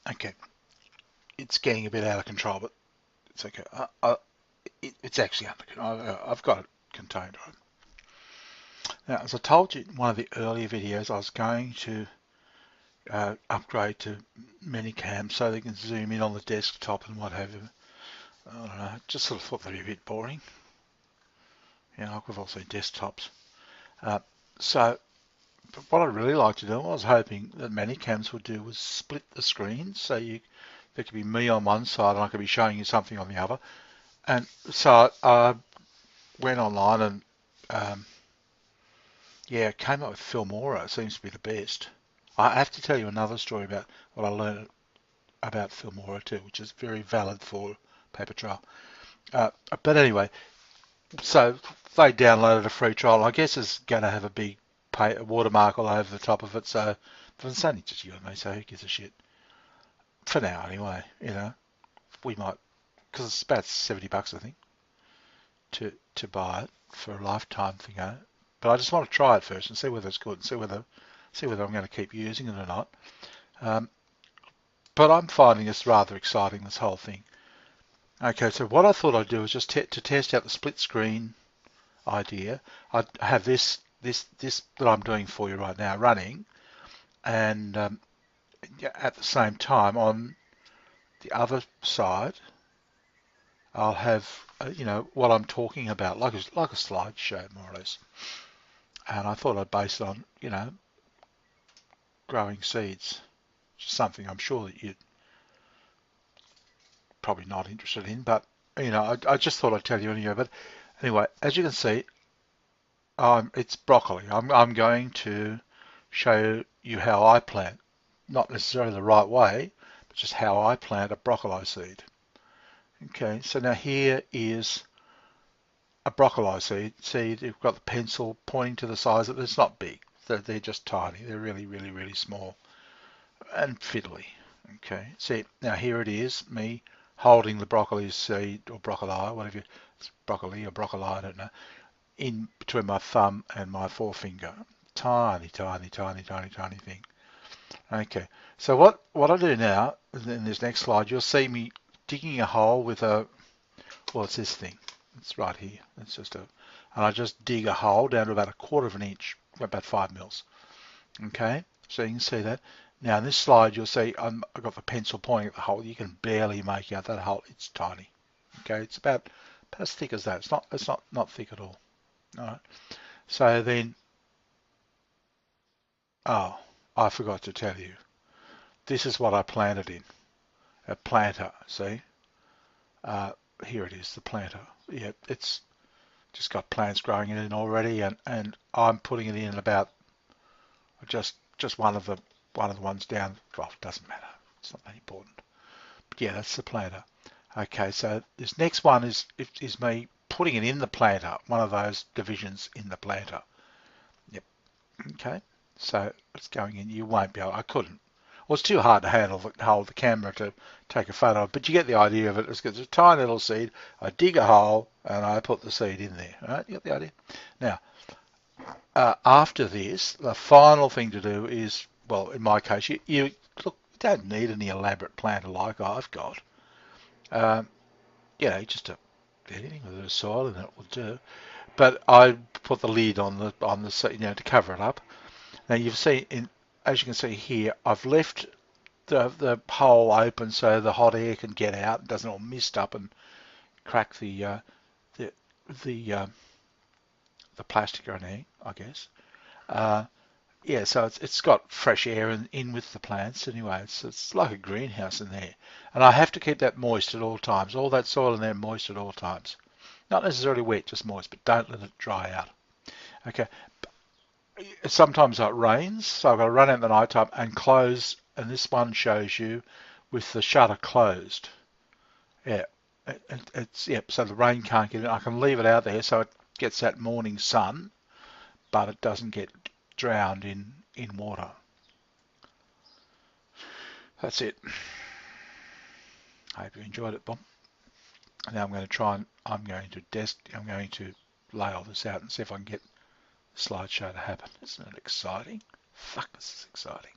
Okay, it's getting a bit out of control, but it's okay. It's actually under control. I've got it contained. Right? Now, as I told you in one of the earlier videos, I was going to upgrade to Minicam so they can zoom in on the desktop and what have you. I don't know, just sort of thought that'd be a bit boring. You know, I've also desktops. Uh, so, but what I'd really like to do, I was hoping that Minicams would do was split the screen so there could be me on one side and I could be showing you something on the other. And so I went online and yeah, came up with Filmora. It seems to be the best. I have to tell you another story about what I learned about Filmora too, which is very valid for Paper Trail. But anyway, so they downloaded a free trial. I guess it's going to have a big watermark all over the top of it. So, but it's only just you and me, so who gives a shit? For now, anyway. You know, we might, because it's about $70, I think, to buy it for a lifetime thing. But I just want to try it first and see whether it's good and see whether I'm going to keep using it or not. Um, but I'm finding this rather exciting, this whole thing. Okay, so what I thought I'd do is just to test out the split screen idea. I have this that I'm doing for you right now running, and at the same time on the other side, I'll have you know what I'm talking about, like a slideshow more or less. And I thought I'd base it on growing seeds, which is something I'm sure that you're probably not interested in, but I just thought I'd tell you anyway. But anyway, as you can see, it's broccoli. I'm going to show you how I plant, not necessarily the right way, but just how I plant a broccoli seed. Okay, so now here is a broccoli seed. You've got the pencil pointing to the size of it. It's not big. They're just tiny. They're really, really, really small and fiddly. Okay, see, now here it is, me holding the broccoli seed or broccoli, whatever, it's broccoli or broccoli, I don't know, in between my thumb and my forefinger. Tiny, tiny, tiny, tiny, tiny thing. Okay, so what I do now, in this next slide, you'll see me digging a hole with well, it's this thing. It's right here. It's just and I just dig a hole down to about a quarter of an inch, about 5 mils. Okay, so you can see that. Now in this slide, you'll see I've got the pencil pointing at the hole. You can barely make out that hole. It's tiny. Okay, it's about as thick as that. It's not thick at all. All right. So then, oh, I forgot to tell you. This is what I planted in a planter. See, uh, here it is, the planter. Yeah, it's just got plants growing in it already, and I'm putting it in about just one of the ones down. Well, it doesn't matter. It's not that important. But yeah, that's the planter. Okay, so this next one is me putting it in the planter, one of those divisions in the planter. Yep. Okay, so it's going in. You won't be able. I couldn't. Well, it's too hard to hold the camera to take a photo of, but you get the idea of it. It's a tiny little seed. I dig a hole and I put the seed in there. All right, you get the idea? Now, after this, the final thing to do is, well, in my case, you look, you don't need any elaborate planter like I've got. Um, just anything with a bit of soil in it will do. But I put the lid on the to cover it up. Now you've seen as you can see here, I've left the hole open so the hot air can get out. It doesn't all mist up and crack the the uh, the plastic or anything, I guess. Uh, yeah, so it's got fresh air in with the plants anyway. It's like a greenhouse in there, and I have to keep that moist at all times. All that soil in there moist at all times. Not necessarily wet, just moist, but don't let it dry out. Okay. Sometimes it rains, so I've got to run out in the night time and close. And this one shows you with the shutter closed. Yeah, it's yeah. So the rain can't get in. I can leave it out there so it gets that morning sun, but it doesn't get drowned in water. That's it. I hope you enjoyed it, Bob. Now I'm going to try and I'm going to lay all this out and see if I can get the slideshow to happen. Isn't it exciting? Fuck, this is exciting.